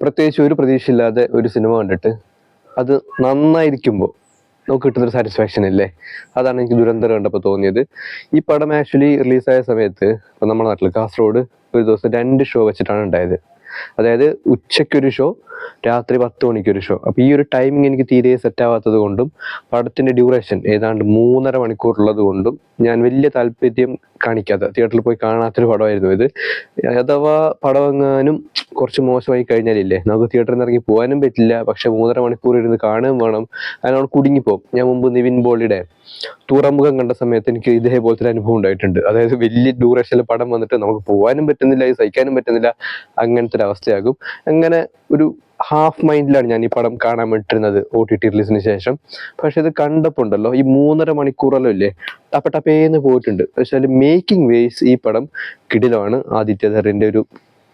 പ്രത്യേകിച്ച് ഒരു പ്രതീക്ഷയില്ലാതെ ഒരു സിനിമ കണ്ടിട്ട് അത് നന്നായിരിക്കുമ്പോൾ നമുക്ക് കിട്ടുന്നൊരു സാറ്റിസ്ഫാക്ഷൻ ഇല്ലേ, അതാണ് എനിക്ക് ദുരന്തരം കണ്ടപ്പോൾ തോന്നിയത്. ഈ പടം ആക്ച്വലി റിലീസായ സമയത്ത് ഇപ്പം നമ്മുടെ നാട്ടിൽ കാസർഗോഡ് ഒരു ദിവസം 2 ഷോ വെച്ചിട്ടാണ് ഉണ്ടായത്. അതായത് ഉച്ചയ്ക്കൊരു ഷോ, രാത്രി 10 മണിക്കൊരു ഷോ. അപ്പോൾ ഈ ഒരു ടൈമിങ് എനിക്ക് തീരെ സെറ്റ് ആവാത്തത് കൊണ്ടും പടത്തിൻ്റെ ഡ്യൂറേഷൻ ഏതാണ്ട് 3.5 മണിക്കൂറുള്ളത് കൊണ്ടും ഞാൻ വലിയ താല്പര്യം കാണിക്കാതെ തിയേറ്ററിൽ പോയി കാണാത്തൊരു പടമായിരുന്നു ഇത്. അഥവാ പടം എങ്ങാനും കുറച്ച് മോശമായി കഴിഞ്ഞാലില്ലേ, നമുക്ക് തിയേറ്ററിൽ നിന്ന് ഇറങ്ങി പോകാനും പറ്റില്ല, പക്ഷെ 3.5 മണിക്കൂർ ഇരുന്ന് കാണുകയും വേണം, അതിനോട് കുടുങ്ങിപ്പോകും. ഞാൻ മുമ്പ് നിവിൻ പോളിയുടെ തുറമുഖം കണ്ട സമയത്ത് എനിക്ക് ഇതേപോലത്തെ ഒരു അനുഭവം ഉണ്ടായിട്ടുണ്ട്. അതായത് വലിയ ഡ്യൂറേഷനിൽ പടം വന്നിട്ട് നമുക്ക് പോകാനും പറ്റുന്നില്ല, ഇത് സഹിക്കാനും പറ്റുന്നില്ല, അങ്ങനത്തെ ഒരു അവസ്ഥയാകും. അങ്ങനെ ഒരു ഹാഫ് മൈൻഡിലാണ് ഞാൻ ഈ പടം കാണാൻ വിട്ടിരുന്നത് OTT റിലീസിന് ശേഷം. പക്ഷെ ഇത് കണ്ടപ്പോൾ ഉണ്ടല്ലോ, ഈ 3.5 മണിക്കൂറല്ലോ ഇല്ലേ, ടപ്പേന്ന് പോയിട്ടുണ്ട്. പക്ഷേ മേക്കിംഗ് വേസ് ഈ പടം കിടിലമാണ്. ആദിത്യധറിന്റെ ഒരു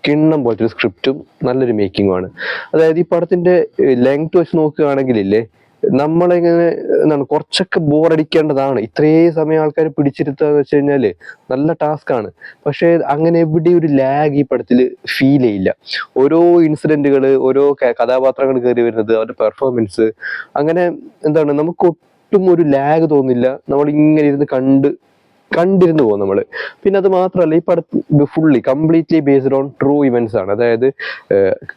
കിണ്ണം പോലത്തെ ഒരു സ്ക്രിപ്റ്റും നല്ലൊരു മേക്കിങ്ങുമാണ്. അതായത് ഈ പടത്തിന്റെ ലെങ്ത് വെച്ച് നോക്കുകയാണെങ്കിലില്ലേ, നമ്മളിങ്ങനെ എന്താണ് കുറച്ചൊക്കെ ബോറടിക്കേണ്ടതാണ്. ഇത്രയും സമയം ആൾക്കാർ പിടിച്ചിരുത്തുക എന്ന് വെച്ച് കഴിഞ്ഞാൽ നല്ല ടാസ്ക്കാണ്. പക്ഷേ അങ്ങനെ എവിടെ ഒരു ലാഗ് ഈ പടത്തിൽ ഫീൽ ചെയ്യില്ല. ഓരോ ഇൻസിഡന്റുകൾ, ഓരോ കഥാപാത്രങ്ങൾ കയറി വരുന്നത്, അവരുടെ പെർഫോമൻസ്, അങ്ങനെ എന്താണ് നമുക്ക് ഒട്ടും ഒരു ലാഗ് തോന്നില്ല. നമ്മൾ ഇങ്ങനെ ഇരുന്ന് കണ്ടിരുന്നു പോകും നമ്മള്. പിന്നെ അത് മാത്രമല്ല, ഈ പടം completely based on true events ആണ്. അതായത്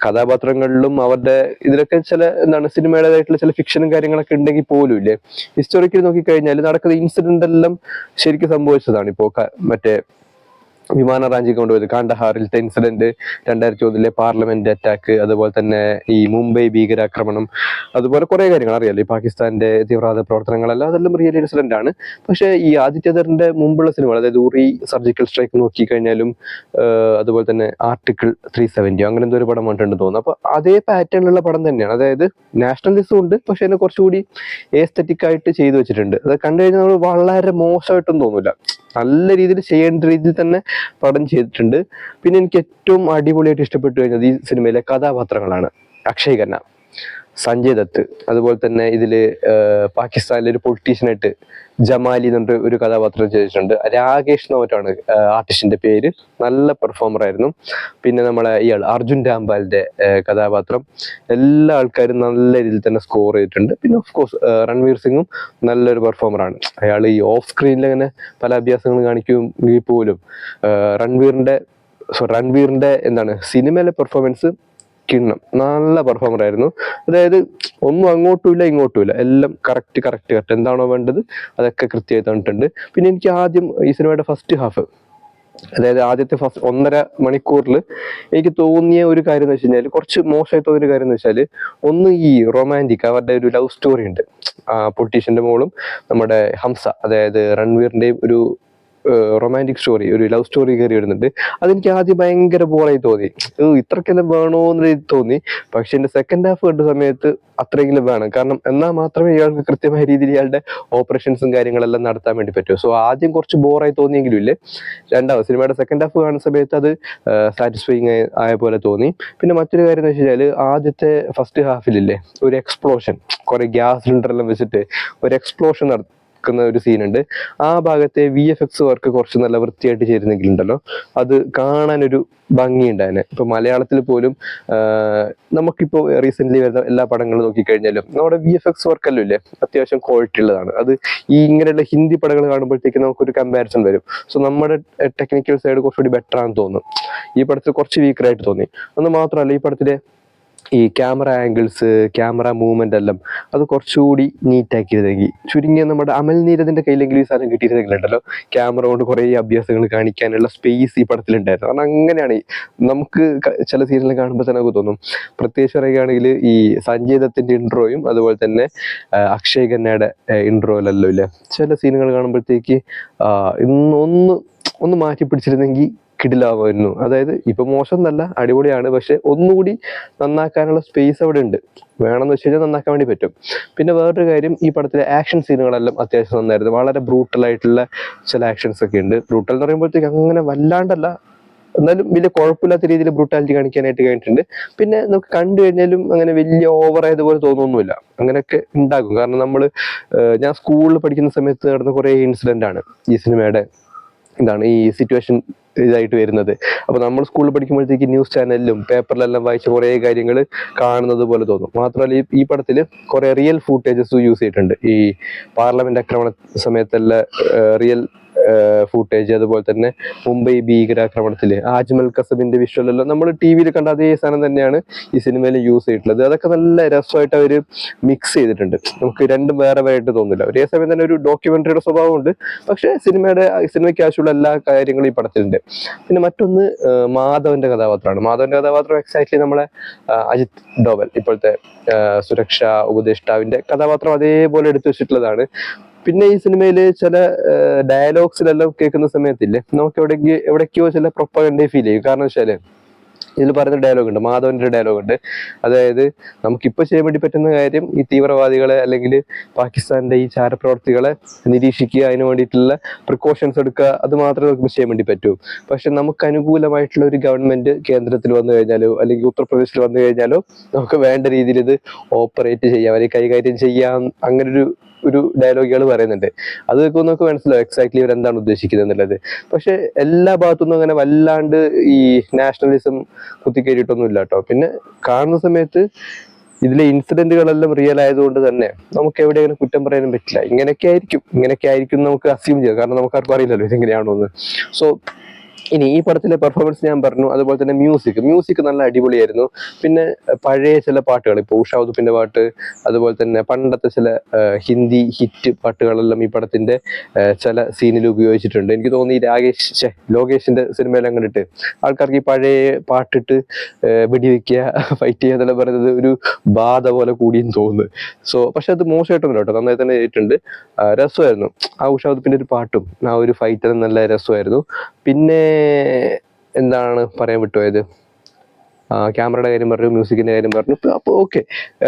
കഥാപാത്രങ്ങളിലും അവരുടെ ഇതിലൊക്കെ ചില എന്താണ് സിനിമയുടേതായിട്ടുള്ള ചില ഫിക്ഷനും കാര്യങ്ങളൊക്കെ ഉണ്ടെങ്കിൽ പോലും ഇല്ലേ, ഹിസ്റ്റോറിക്കലി നോക്കിക്കഴിഞ്ഞാൽ നടക്കുന്ന ഇൻസിഡന്റ് എല്ലാം ശരിക്കും സംഭവിച്ചതാണ്. ഇപ്പോ മറ്റേ വിമാന റാഞ്ചി കൊണ്ടുപോയത് കാണ്ഡഹാറിലത്തെ ഇൻസിഡന്റ്, 2001 പാർലമെന്റ് അറ്റാക്ക്, അതുപോലെ തന്നെ ഈ മുംബൈ ഭീകരാക്രമണം, അതുപോലെ കുറെ കാര്യങ്ങൾ അറിയാലോ, ഈ പാകിസ്ഥാന്റെ തീവ്രവാദ പ്രവർത്തനങ്ങളെല്ലാം അതെല്ലാം റിയൽ ഇൻസിഡന്റ് ആണ്. പക്ഷെ ഈ ആദിത്യധറിന്റെ മുമ്പുള്ള സിനിമകൾ, അതായത് ഉറി, സർജിക്കൽ സ്ട്രൈക്ക് നോക്കിക്കഴിഞ്ഞാലും അതുപോലെ തന്നെ ആർട്ടിക്കിൾ 370 അങ്ങനെ എന്തോ ഒരു പടം വന്നിട്ടുണ്ട് തോന്നുന്നു. അപ്പൊ അതേ പാറ്റേണിലുള്ള പടം തന്നെയാണ്. അതായത് നാഷണലിസം ഉണ്ട്, പക്ഷെ അതിനെ കുറച്ചുകൂടി എസ്തെറ്റിക് ആയിട്ട് ചെയ്തു വെച്ചിട്ടുണ്ട്. അത് കണ്ടു കഴിഞ്ഞാൽ നമ്മൾ വളരെ മോശമായിട്ടൊന്നും തോന്നില്ല, നല്ല രീതിയിൽ ചെയ്യേണ്ട രീതിയിൽ തന്നെ പടം ചെയ്തിട്ടുണ്ട്. പിന്നെ എനിക്ക് ഏറ്റവും അടിപൊളിയായിട്ട് ഇഷ്ടപ്പെട്ടു കഴിഞ്ഞത് ഈ സിനിമയിലെ കഥാപാത്രങ്ങളാണ്. അക്ഷയ് ഖന്ന, സഞ്ജയ് ദത്ത്, അതുപോലെ തന്നെ ഇതില് പാകിസ്ഥാനിലെ ഒരു പൊളിറ്റീഷ്യനായിട്ട് ജമാലി എന്ന് പറഞ്ഞ ഒരു കഥാപാത്രം ചെയ്തിട്ടുണ്ട്. രാകേഷ് എന്ന് പറഞ്ഞിട്ടാണ് ആർട്ടിസ്റ്റിന്റെ പേര്. നല്ല പെർഫോമർ ആയിരുന്നു. പിന്നെ നമ്മളെ ഇയാൾ അർജുൻ രാംപാലിന്റെ കഥാപാത്രം, എല്ലാ ആൾക്കാരും നല്ല രീതിയിൽ തന്നെ സ്കോർ ചെയ്തിട്ടുണ്ട്. പിന്നെ ഓഫ് കോഴ്സ് രൺവീർ സിംഗും നല്ലൊരു പെർഫോമറാണ്. അയാൾ ഈ ഓഫ് സ്ക്രീനിൽ അങ്ങനെ പല അഭ്യാസങ്ങൾ കാണിക്കുമെങ്കിൽ പോലും രൺവീറിന്റെ എന്താണ് സിനിമയിലെ പെർഫോമൻസ് കിണ്ണം, നല്ല പെർഫോമർ ആയിരുന്നു. അതായത് ഒന്നും അങ്ങോട്ടും ഇല്ല ഇങ്ങോട്ടും ഇല്ല, എല്ലാം കറക്റ്റ് എന്താണോ വേണ്ടത് അതൊക്കെ കൃത്യമായി തന്നിട്ടുണ്ട്. പിന്നെ എനിക്ക് ആദ്യം ഈ സിനിമയുടെ ഫസ്റ്റ് ഹാഫ്, അതായത് ആദ്യത്തെ 1.5 മണിക്കൂറിൽ എനിക്ക് തോന്നിയ ഒരു കാര്യം എന്ന് വെച്ച് കഴിഞ്ഞാൽ, കുറച്ച് മോശമായി തോന്നിയ കാര്യം എന്ന് വെച്ചാൽ, ഒന്ന് ഈ റൊമാൻറ്റിക് അവരുടെ ഒരു ലവ് സ്റ്റോറി ഉണ്ട്. പൊളിറ്റീഷ്യന്റെ മോളും നമ്മുടെ ഹംസ, അതായത് രൺവീറിന്റെയും ഒരു റൊമാൻറ്റിക് സ്റ്റോറി, ഒരു ലവ് സ്റ്റോറി കയറി വരുന്നുണ്ട്. അതെനിക്ക് ആദ്യം ഭയങ്കര ബോറായി തോന്നി, ഇത്രക്കെല്ലാം വേണോ എന്ന് തോന്നി. പക്ഷെ എന്റെ സെക്കൻഡ് ഹാഫ് കണ്ട സമയത്ത് അത്രയെങ്കിലും വേണം. കാരണം എന്നാൽ മാത്രമേ ഇയാൾക്ക് കൃത്യമായ രീതിയിൽ ഇയാളുടെ ഓപ്പറേഷൻസും കാര്യങ്ങളെല്ലാം നടത്താൻ വേണ്ടി പറ്റൂ. സോ ആദ്യം കുറച്ച് ബോറായി തോന്നിയെങ്കിലും ഇല്ലേ, സിനിമയുടെ സെക്കൻഡ് ഹാഫ് കാണുന്ന സമയത്ത് അത് സാറ്റിസ്ഫൈങ് ആയ പോലെ തോന്നി. പിന്നെ മറ്റൊരു കാര്യം എന്ന് വെച്ച് കഴിഞ്ഞാൽ, ആദ്യത്തെ ഫസ്റ്റ് ഹാഫിലില്ലേ ഒരു എക്സ്പ്ലോഷൻ, കുറെ ഗ്യാസ് സിലിണ്ടർ എല്ലാം വെച്ചിട്ട് ഒരു എക്സ്പ്ലോഷൻ ഒരു സീനുണ്ട്. ആ ഭാഗത്തെ VFX വർക്ക് കുറച്ച് നല്ല വൃത്തിയായിട്ട് ചെയ്തിരുന്നെങ്കിലുണ്ടല്ലോ, അത് കാണാനൊരു ഭംഗിയുണ്ടായിരുന്നു. ഇപ്പൊ മലയാളത്തിൽ പോലും നമുക്കിപ്പോ റീസെന്റ് വരുന്ന എല്ലാ പടങ്ങളും നോക്കിക്കഴിഞ്ഞാലും നമ്മുടെ VFX വർക്കെല്ലാം ഇല്ലേ അത്യാവശ്യം ക്വാളിറ്റി ഉള്ളതാണ്. അത് ഈ ഇങ്ങനെയുള്ള ഹിന്ദി പടങ്ങൾ കാണുമ്പോഴത്തേക്ക് നമുക്കൊരു കമ്പാരിസൺ വരും. സോ നമ്മുടെ ടെക്നിക്കൽ സൈഡ് കുറച്ചുകൂടി ബെറ്റർ ആണെന്ന് തോന്നും. ഈ പടത്തിൽ കുറച്ച് വീക്കറായിട്ട് തോന്നി. ഒന്ന് മാത്രമല്ല, ഈ പടത്തിലെ ഈ ക്യാമറ ആംഗിൾസ്, ക്യാമറ മൂവ്മെന്റ് എല്ലാം അത് കുറച്ചുകൂടി നീറ്റാക്കിയിരുന്നെങ്കിൽ, ചുരുങ്ങിയ നമ്മുടെ അമൽ നീരദിന്റെ കയ്യിലെങ്കിലും ഈ സാധനം കിട്ടിയിരുന്നെങ്കിലുണ്ടല്ലോ, ക്യാമറ കൊണ്ട് കുറേ അഭ്യാസങ്ങൾ കാണിക്കാനുള്ള സ്പേസ് ഈ പടത്തിലുണ്ടായിരുന്നു. കാരണം അങ്ങനെയാണ് നമുക്ക് ചില സീനുകൾ കാണുമ്പോൾ തന്നെ നമുക്ക് തോന്നും. പ്രത്യേകിച്ച് പറയുകയാണെങ്കിൽ ഈ സഞ്ജയ് ദത്തിന്റെ ഇൻട്രോയും അതുപോലെ തന്നെ അക്ഷയ് ഖന്നയുടെ ഇൻട്രോയിലല്ലോ ഇല്ല, ചില സീനുകൾ കാണുമ്പോഴത്തേക്ക് ഒന്ന് മാറ്റി പിടിച്ചിരുന്നെങ്കിൽ കിടിലാവുമായിരുന്നു. അതായത് ഇപ്പൊ മോശം എന്നല്ല, അടിപൊളിയാണ്. പക്ഷെ ഒന്നുകൂടി നന്നാക്കാനുള്ള സ്പേസ് അവിടെ ഉണ്ട്. വേണമെന്ന് വെച്ച് കഴിഞ്ഞാൽ നന്നാക്കാൻ വേണ്ടി പറ്റും. പിന്നെ വേറൊരു കാര്യം, ഈ പടത്തിലെ ആക്ഷൻ സീനുകളെല്ലാം അത്യാവശ്യം നന്നായിരുന്നു. വളരെ ബ്രൂട്ടൽ ആയിട്ടുള്ള ചില ആക്ഷൻസ് ഒക്കെ ഉണ്ട്. ബ്രൂട്ടൽ എന്ന് പറയുമ്പോഴത്തേക്ക് അങ്ങനെ വല്ലാണ്ടല്ല, എന്നാലും വലിയ കുഴപ്പമില്ലാത്ത രീതിയിൽ ബ്രൂട്ടാലിറ്റി കാണിക്കാനായിട്ട് കഴിഞ്ഞിട്ടുണ്ട്. പിന്നെ നമുക്ക് കണ്ടു കഴിഞ്ഞാലും അങ്ങനെ വലിയ ഓവറായതുപോലെ തോന്നുന്നില്ല. അങ്ങനെയൊക്കെ ഉണ്ടാകും. കാരണം ഞാൻ സ്കൂളിൽ പഠിക്കുന്ന സമയത്ത് നടന്ന കുറെ ഇൻസിഡന്റ് ആണ് ഈ സിനിമയുടെ എന്താണ് ഈ സിറ്റുവേഷൻ ഇതായിട്ട് വരുന്നത്. അപ്പോൾ നമ്മൾ സ്കൂളിൽ പഠിക്കുമ്പോഴത്തേക്ക് ന്യൂസ് ചാനലിലും പേപ്പറിലെല്ലാം വായിച്ച കുറേ കാര്യങ്ങൾ കാണുന്നത് പോലെ തോന്നും. മാത്രമല്ല ഈ പടത്തിൽ കുറേ റിയൽ ഫൂട്ടേജസ് യൂസ് ചെയ്തിട്ടുണ്ട്. ഈ പാർലമെന്റ് ആക്രമണ സമയത്തുള്ള റിയൽ ഫൂട്ടേജ്, അതുപോലെ തന്നെ മുംബൈ ഭീകരാക്രമണത്തിൽ ആജ്മൽ കസബിന്റെ വിഷ്വലെല്ലാം നമ്മൾ ടി വിയിൽ കണ്ട അതേ സാധനം തന്നെയാണ് ഈ സിനിമയിൽ യൂസ് ചെയ്തിട്ടുള്ളത്. അതൊക്കെ നല്ല രസമായിട്ട് അവർ മിക്സ് ചെയ്തിട്ടുണ്ട്. നമുക്ക് രണ്ടും വേറെ ആയിട്ട് തോന്നില്ല. ഒരേ സമയം തന്നെ ഒരു ഡോക്യുമെന്ററിയുടെ സ്വഭാവമുണ്ട്, പക്ഷേ സിനിമയ്ക്ക് ആവശ്യമുള്ള എല്ലാ കാര്യങ്ങളും ഈ പടത്തിലുണ്ട്. പിന്നെ മറ്റൊന്ന് മാധവന്റെ കഥാപാത്രമാണ്. മാധവന്റെ കഥാപാത്രം എക്സാക്ട്ലി നമ്മളെ അജിത് ഡോവൽ, ഇപ്പോഴത്തെ സുരക്ഷാ ഉപദേഷ്ടാവിന്റെ കഥാപാത്രം അതേപോലെ എടുത്തു വെച്ചിട്ടുള്ളതാണ്. പിന്നെ ഈ സിനിമയിൽ ചില ഡയലോഗ്സിലെല്ലാം കേൾക്കുന്ന സമയത്തില്ലേ, നമുക്ക് എവിടേക്കോ ചില പ്രൊപ്പഗൻഡ ഫീൽ ചെയ്യും. കാരണം വെച്ചാല് ഇതിൽ പറയുന്ന ഡയലോഗ് ഉണ്ട്, മാധവന്റെ ഡയലോഗ് ഉണ്ട്. അതായത് നമുക്കിപ്പോൾ ചെയ്യാൻ വേണ്ടി പറ്റുന്ന കാര്യം ഈ തീവ്രവാദികളെ അല്ലെങ്കിൽ പാകിസ്ഥാന്റെ ഈ ചാരപ്രവർത്തികളെ നിരീക്ഷിക്കുക, അതിന് വേണ്ടിയിട്ടുള്ള പ്രിക്കോഷൻസ് എടുക്കുക, അത് മാത്രമേ നമുക്ക് ചെയ്യാൻ വേണ്ടി പറ്റൂ. പക്ഷെ നമുക്ക് അനുകൂലമായിട്ടുള്ള ഒരു ഗവൺമെന്റ് കേന്ദ്രത്തിൽ വന്നു കഴിഞ്ഞാലോ അല്ലെങ്കിൽ ഉത്തർപ്രദേശിൽ വന്നു കഴിഞ്ഞാലോ നമുക്ക് വേണ്ട രീതിയിൽ ഇത് ഓപ്പറേറ്റ് ചെയ്യാം അല്ലെങ്കിൽ കൈകാര്യം ചെയ്യാം. അങ്ങനെ ഒരു ഡയലോഗുകൾ പറയുന്നുണ്ട്. അത് കേൾക്കുമ്പോൾ നമുക്ക് മനസ്സിലാവും എക്സാക്ട്ലി ഇവർ എന്താണ് ഉദ്ദേശിക്കുന്നത് എന്നുള്ളത്. പക്ഷെ എല്ലാ ഭാഗത്തുനിന്നും അങ്ങനെ വല്ലാണ്ട് ഈ നാഷണലിസം കുത്തിക്കയറിയിട്ടൊന്നും ഇല്ല കേട്ടോ. പിന്നെ കാണുന്ന സമയത്ത് ഇതിലെ ഇൻസിഡന്റുകളെല്ലാം റിയൽ ആയതുകൊണ്ട് തന്നെ നമുക്ക് എവിടെയെങ്കിലും കുറ്റം പറയാനും പറ്റില്ല. ഇങ്ങനെയൊക്കെ ആയിരിക്കും നമുക്ക് അസ്യൂം ചെയ്യാം. കാരണം നമുക്ക് ആർക്കും അറിയില്ലല്ലോ ഇതെങ്ങനെയാണോ എന്ന്. സോ ഇനി ഈ പടത്തിലെ പെർഫോമൻസ് ഞാൻ പറഞ്ഞു. അതുപോലെ തന്നെ മ്യൂസിക് നല്ല അടിപൊളിയായിരുന്നു. പിന്നെ പഴയ ചില പാട്ടുകൾ, ഇപ്പോൾ ഉഷാ ഉതുപ്പിന്റെ പാട്ട്, അതുപോലെ തന്നെ പണ്ടത്തെ ചില ഹിന്ദി ഹിറ്റ് പാട്ടുകളെല്ലാം ഈ പടത്തിന്റെ ചില സീനിൽ ഉപയോഗിച്ചിട്ടുണ്ട്. എനിക്ക് തോന്നി ലോകേഷിന്റെ സിനിമയെല്ലാം കണ്ടിട്ട് ആൾക്കാർക്ക് ഈ പഴയ പാട്ടിട്ട് വെടിവെക്കുക, ഫൈറ്റ് ചെയ്യുക എന്നെല്ലാം പറയുന്നത് ഒരു ബാധ പോലെ കൂടിയെന്ന് തോന്നുന്നു. സോ പക്ഷെ അത് മോശമായിട്ടൊന്നും കേട്ടോ, നന്നായി തന്നെ ചെയ്തിട്ടുണ്ട്. രസമായിരുന്നു. ആ ഉഷാ ഉതുപ്പിന്റെ ഒരു പാട്ടും ആ ഒരു ഫൈറ്ററും നല്ല രസമായിരുന്നു. പിന്നെ എന്താണ് പറയാൻ വിട്ടുപോയത്, ക്യാമറയുടെ കാര്യം പറഞ്ഞു, മ്യൂസിക്കിന്റെ കാര്യം പറഞ്ഞു. അപ്പോൾ ഓക്കെ,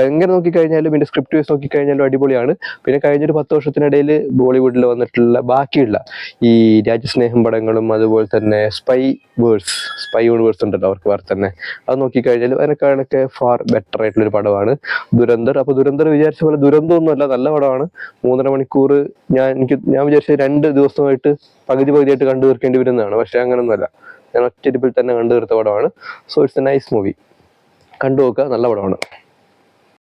എങ്ങനെ നോക്കിക്കഴിഞ്ഞാലും ഇതിന്റെ സ്ക്രിപ്റ്റ് വൈസ് നോക്കിക്കഴിഞ്ഞാലും അടിപൊളിയാണ്. പിന്നെ കഴിഞ്ഞൊരു 10 വർഷത്തിനിടയിൽ ബോളിവുഡിൽ വന്നിട്ടുള്ള ബാക്കിയുള്ള ഈ രാജ്യസ്നേഹം പടങ്ങളും അതുപോലെ തന്നെ സ്പൈ യൂണിവേഴ്സ് ഉണ്ടല്ലോ അവർക്ക് വേറെ തന്നെ, അത് നോക്കിക്കഴിഞ്ഞാലും അതിനൊക്കെ ഫാർ ബെറ്റർ ആയിട്ടുള്ളൊരു പടമാണ് ദുരന്തർ. അപ്പോൾ ദുരന്തർ വിചാരിച്ച പോലെ ദുരന്തമൊന്നുമല്ല, നല്ല പടമാണ്. 3.5 മണിക്കൂർ ഞാൻ വിചാരിച്ചത് 2 ദിവസമായിട്ട് പകുതിയായിട്ട് കണ്ടു തീർക്കേണ്ടി വരുന്നതാണ്. പക്ഷെ അങ്ങനൊന്നുമല്ല, ഞാൻ ഒറ്റ ഇരിപ്പിൽ തന്നെ കണ്ടു തീർത്ത പടമാണ്. So it's A nice movie, കണ്ടു നോക്കുക, നല്ല പടമാണ്.